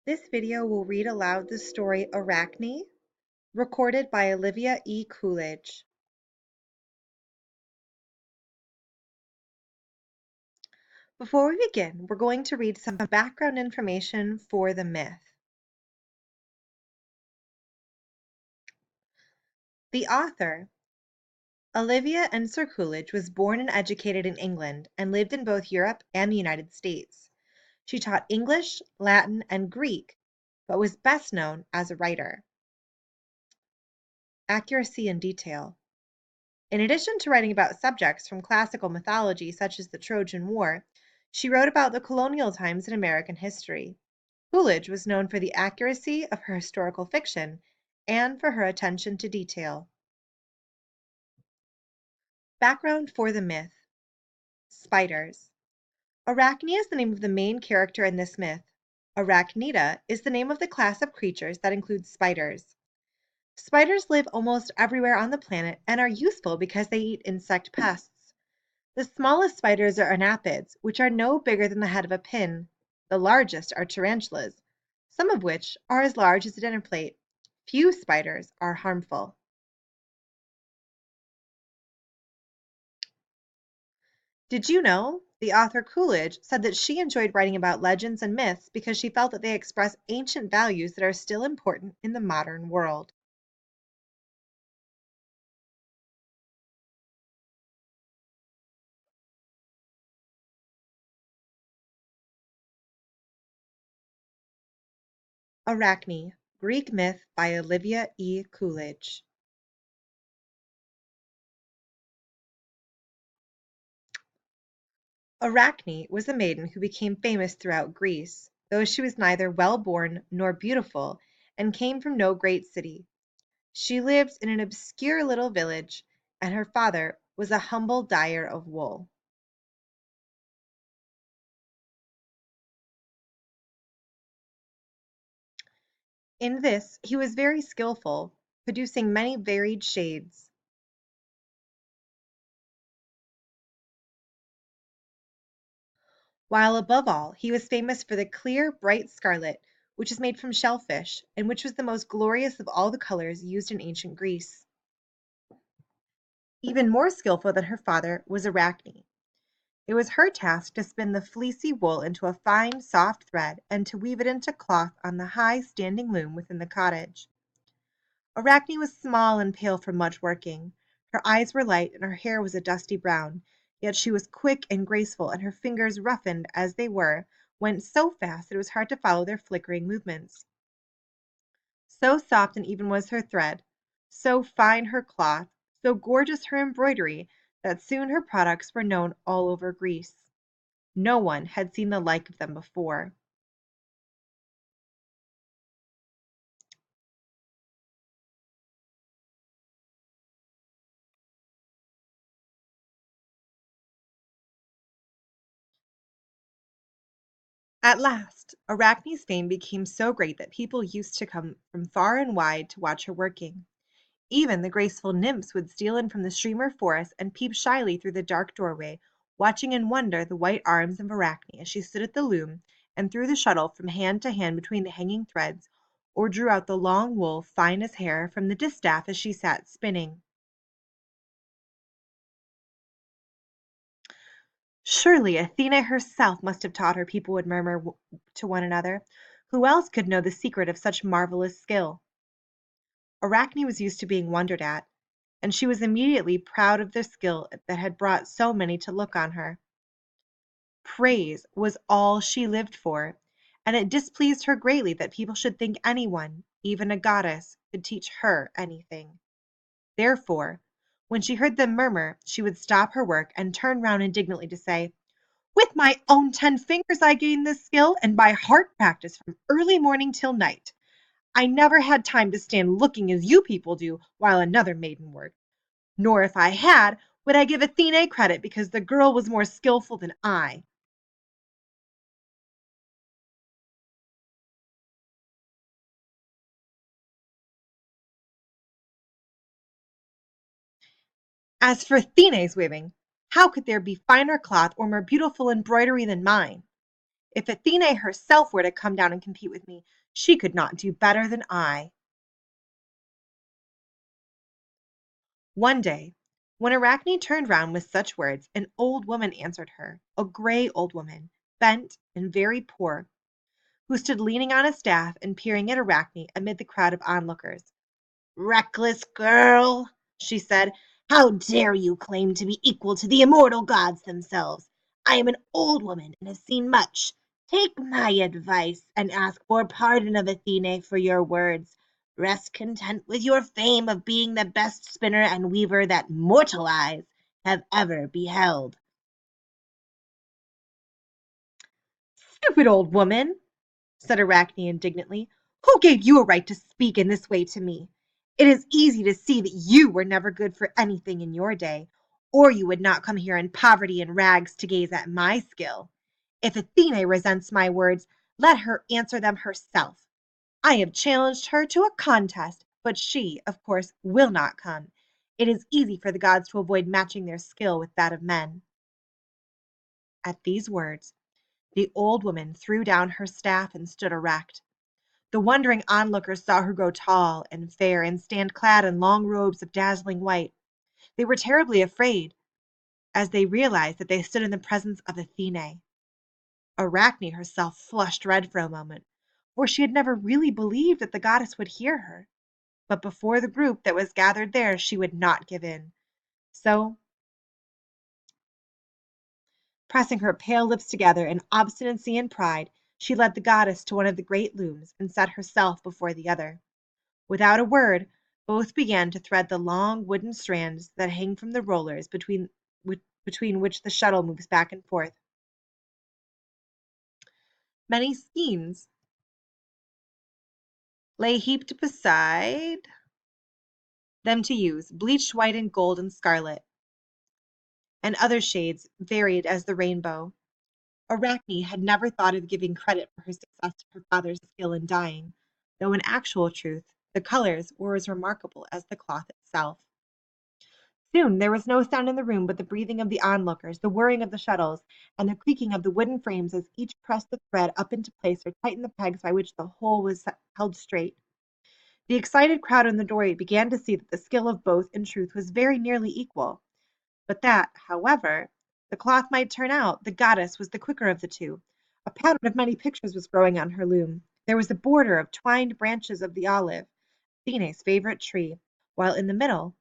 This video will read aloud the story Arachne, recorded by Olivia E. Coolidge. Before we begin, we're going to read some background information for the myth. The author, Olivia and Sir Coolidge, was born and educated in England and lived in both Europe and the United States. She taught English, Latin, and Greek, but was best known as a writer. Accuracy and detail. In addition to writing about subjects from classical mythology such as the Trojan War, she wrote about the colonial times in American history. Coolidge was known for the accuracy of her historical fiction and for her attention to detail. Background for the myth. Spiders. Arachne is the name of the main character in this myth. Arachnida is the name of the class of creatures that includes spiders. Spiders live almost everywhere on the planet and are useful because they eat insect pests. The smallest spiders are anapids, which are no bigger than the head of a pin. The largest are tarantulas, some of which are as large as a dinner plate. Few spiders are harmful. Did you know? The author Coolidge said that she enjoyed writing about legends and myths because she felt that they express ancient values that are still important in the modern world. Arachne, Greek myth by Olivia E. Coolidge. Arachne was a maiden who became famous throughout Greece, though she was neither well-born nor beautiful and came from no great city. She lived in an obscure little village, and her father was a humble dyer of wool. In this he was very skillful, producing many varied shades. While above all, he was famous for the clear, bright scarlet, which is made from shellfish, and which was the most glorious of all the colors used in ancient Greece. Even more skillful than her father was Arachne. It was her task to spin the fleecy wool into a fine, soft thread and to weave it into cloth on the high, standing loom within the cottage. Arachne was small and pale from much working. Her eyes were light and her hair was a dusty brown, yet she was quick and graceful, and her fingers, roughened as they were, went so fast that it was hard to follow their flickering movements. So soft and even was her thread, so fine her cloth, so gorgeous her embroidery, that soon her products were known all over Greece. No one had seen the like of them before. At last, Arachne's fame became so great that people used to come from far and wide to watch her working. Even the graceful nymphs would steal in from the streamer forest and peep shyly through the dark doorway, watching in wonder the white arms of Arachne as she stood at the loom and threw the shuttle from hand to hand between the hanging threads, or drew out the long wool, fine as hair, from the distaff as she sat spinning. Surely Athene herself must have taught her, people would murmur to one another. Who else could know the secret of such marvelous skill? Arachne was used to being wondered at, and she was immediately proud of the skill that had brought so many to look on her. Praise was all she lived for, and it displeased her greatly that people should think anyone, even a goddess, could teach her anything. Therefore, when she heard them murmur, she would stop her work and turn round indignantly to say, "With my own 10 fingers I gained this skill, and by heart practice from early morning till night. I never had time to stand looking as you people do while another maiden worked. Nor if I had, would I give Athene credit because the girl was more skillful than I." As for Athene's weaving, how could there be finer cloth or more beautiful embroidery than mine? If Athene herself were to come down and compete with me, she could not do better than I. One day, when Arachne turned round with such words, an old woman answered her, a gray old woman, bent and very poor, who stood leaning on a staff and peering at Arachne amid the crowd of onlookers. "Reckless girl," she said, "how dare you claim to be equal to the immortal gods themselves? I am an old woman and have seen much. Take my advice and ask for pardon of Athene for your words. Rest content with your fame of being the best spinner and weaver that mortal eyes have ever beheld." "Stupid old woman!" said Arachne indignantly. "Who gave you a right to speak in this way to me? It is easy to see that you were never good for anything in your day, or you would not come here in poverty and rags to gaze at my skill. If Athene resents my words, let her answer them herself. I have challenged her to a contest, but she, of course, will not come. It is easy for the gods to avoid matching their skill with that of men." At these words, the old woman threw down her staff and stood erect. The wondering onlookers saw her grow tall and fair and stand clad in long robes of dazzling white. They were terribly afraid, as they realized that they stood in the presence of Athene. Arachne herself flushed red for a moment, for she had never really believed that the goddess would hear her. But before the group that was gathered there, she would not give in. So, pressing her pale lips together in obstinacy and pride, she led the goddess to one of the great looms and set herself before the other. Without a word, both began to thread the long wooden strands that hang from the rollers between which the shuttle moves back and forth. Many skeins lay heaped beside them to use, bleached white and gold and scarlet, and other shades varied as the rainbow. Arachne had never thought of giving credit for her success to her father's skill in dyeing, though in actual truth the colors were as remarkable as the cloth itself. Soon there was no sound in the room but the breathing of the onlookers, the whirring of the shuttles, and the creaking of the wooden frames as each pressed the thread up into place or tightened the pegs by which the whole was held straight. The excited crowd in the doorway began to see that the skill of both, in truth, was very nearly equal, but that, however the cloth might turn out, the goddess was the quicker of the two. A pattern of many pictures was growing on her loom. There was a border of twined branches of the olive, Athene's favorite tree, while in the middle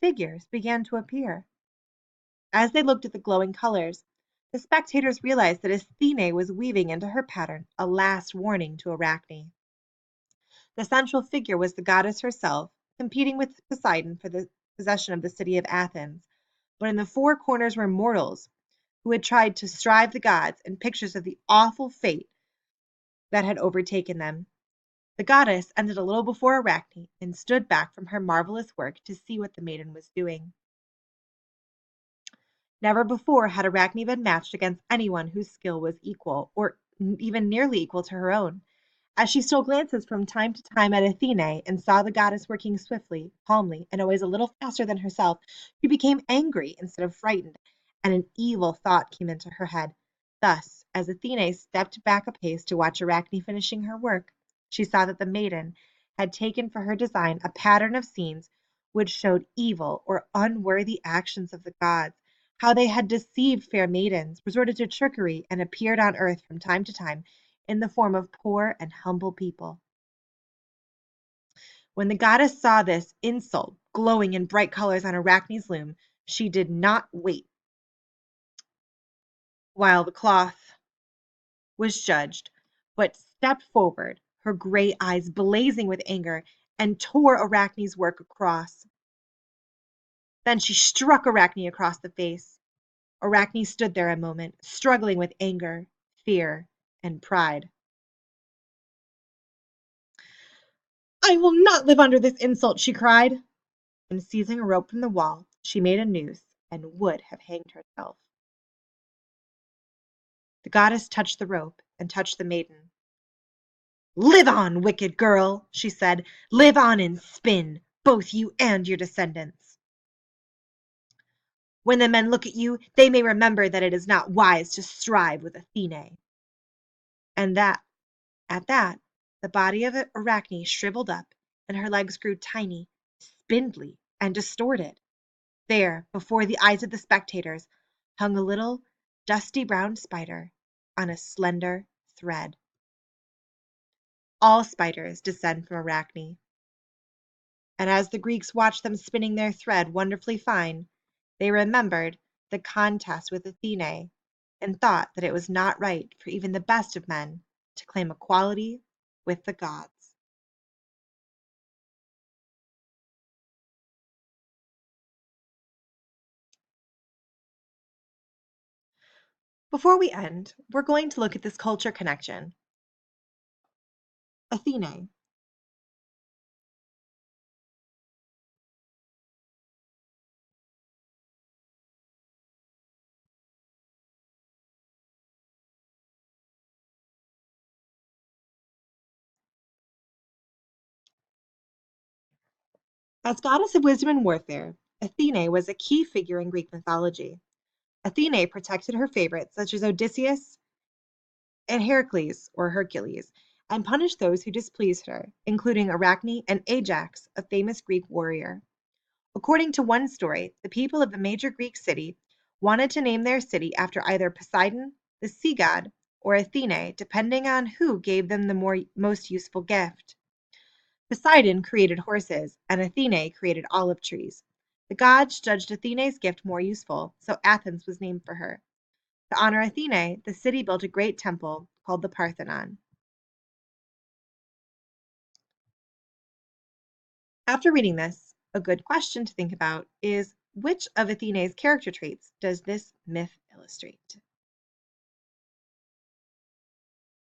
figures began to appear. As they looked at the glowing colors, the spectators realized that Athene was weaving into her pattern a last warning to Arachne. The central figure was the goddess herself, competing with Poseidon for the possession of the city of Athens, but in the four corners were mortals who had tried to strive the gods, and pictures of the awful fate that had overtaken them. The goddess ended a little before Arachne and stood back from her marvelous work to see what the maiden was doing. Never before had Arachne been matched against anyone whose skill was equal, or even nearly equal to her own. As she stole glances from time to time at Athene and saw the goddess working swiftly, calmly, and always a little faster than herself, she became angry instead of frightened, and an evil thought came into her head. Thus, as Athene stepped back a pace to watch Arachne finishing her work, she saw that the maiden had taken for her design a pattern of scenes which showed evil or unworthy actions of the gods, how they had deceived fair maidens, resorted to trickery, and appeared on earth from time to time in the form of poor and humble people. When the goddess saw this insult glowing in bright colors on Arachne's loom, she did not wait while the cloth was judged, but stepped forward, her gray eyes blazing with anger, and tore Arachne's work across. Then she struck Arachne across the face. Arachne stood there a moment, struggling with anger, fear, and pride. "I will not live under this insult," she cried, and seizing a rope from the wall, she made a noose and would have hanged herself. The goddess touched the rope and touched the maiden. "Live on, wicked girl," she said. "Live on and spin, both you and your descendants. When the men look at you, they may remember that it is not wise to strive with Athene." And that at that, the body of Arachne shriveled up, and her legs grew tiny, spindly, and distorted. There, before the eyes of the spectators, hung a little, dusty brown spider on a slender thread. All spiders descend from Arachne, and as the Greeks watched them spinning their thread wonderfully fine, they remembered the contest with Athene and thought that it was not right for even the best of men to claim equality with the gods. Before we end, we're going to look at this culture connection. Athene. As goddess of wisdom and warfare, Athene was a key figure in Greek mythology. Athene protected her favorites, such as Odysseus and Hercules, and punished those who displeased her, including Arachne and Ajax, a famous Greek warrior. According to one story, the people of a major Greek city wanted to name their city after either Poseidon, the sea god, or Athene, depending on who gave them the most useful gift. Poseidon created horses, and Athene created olive trees. The gods judged Athene's gift more useful, so Athens was named for her. To honor Athene, the city built a great temple called the Parthenon. After reading this, a good question to think about is which of Athene's character traits does this myth illustrate?